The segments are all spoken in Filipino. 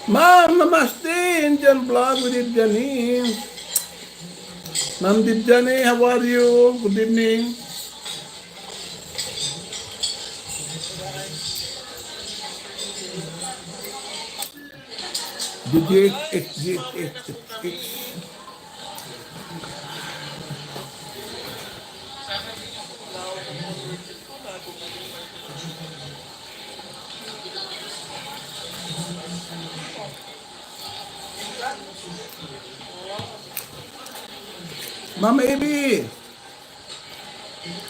Ma'am, namaste. Indian vlog with Dibjani. Ma'am Dibjani, how are you? Good evening. GGX. Ma'am Abby.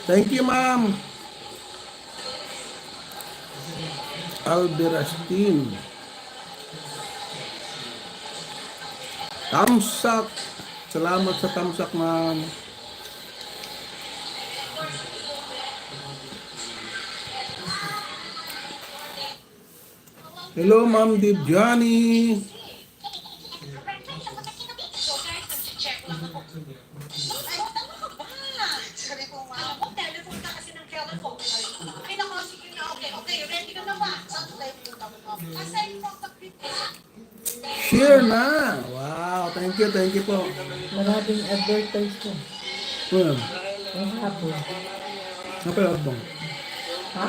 Thank you, ma'am. Alberastin. Tamsak. Salamat sa tamsak, ma'am. Hello, Ma'am Dibjani. Share na. Wow, thank you po. Maraming advertise ko. Well, Ang hapon. napalad bang? Ha?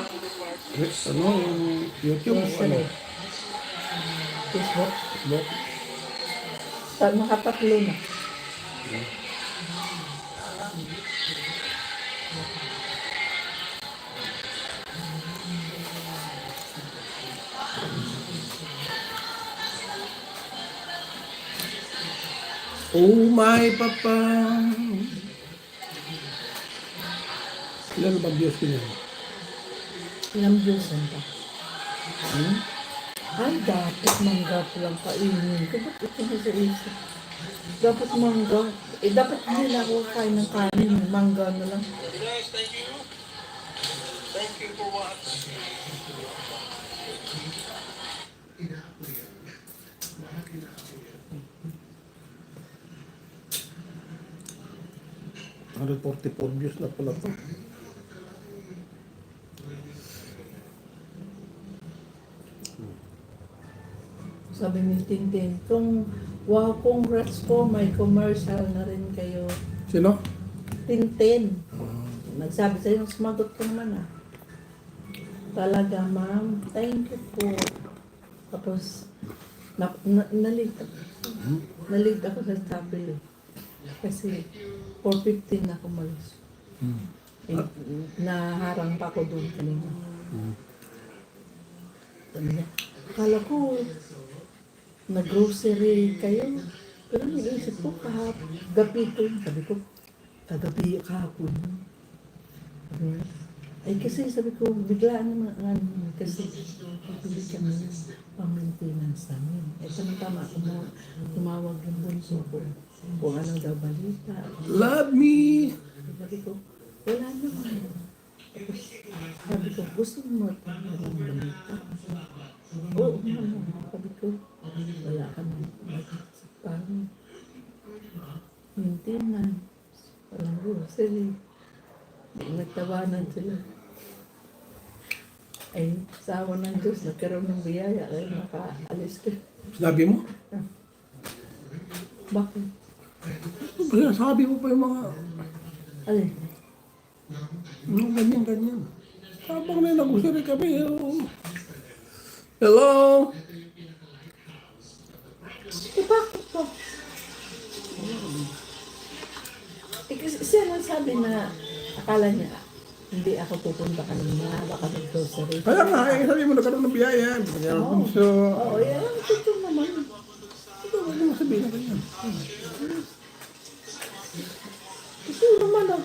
Ano, YouTube? Yes, Ano? Facebook. Bok? Makatatlo na. Oh my papa. Ilan ba views ko niyan? Ilang views ba? Ay, dapat mangga ko lang kainin ko. Ba't ito na sa isip? Dapat mangga. Dapat hindi na ako kain ng kanin. Mangga na lang. Guys, thank you. Thank you for watching. Ano, 44 views na pala to. Sabi ni Tintin, wow, congrats po, may commercial na rin kayo. Sino? Tintin. Nagsabi sa'yo, sumagot ko naman ah. Talaga, ma'am. Thank you po. Tapos, nalig ako sa tablet. Kasi, 4:15 na kumalis. Naharang pa ako doon kanina. Sabi niya, akala ko, nag-grocery kayo. Pero naisip ko, gabi ko. Sabi ko, kagabi, kahapon. Ay kasi sabi ko, biglaan naman kasi pagpili kami ng pang-maintenance namin. Ito na tama, tumawag yung bunso ko. Kung anong daw balita. Love me! Sabi ko, wala naman. Tapos sabi ko, gusto mo magpapala ng balita? Oo, naman. Sabi ko, wala kami. Parang maintenance. Walang grocery. Nagtawanan sila. Ay, sa awa ng Diyos, nagkaroon ng biyaya. Ay, nakaalis ka. Sinabi mo? Bakit? Sabi mo pa yung mga... Alin? Ganyan. Habang na nag-usari kami. Hello? Bakit po? Kasi siya lang sabi na akala niya, hindi ako pupunta kanina, baka mag-grocery. Kaya nga, sabi mo nagkaroon ng biyaya. Bigyan ng bunso. Oo, yan. Totoo naman. Ito, huwag mo sabihin na ganyan. Totoo naman.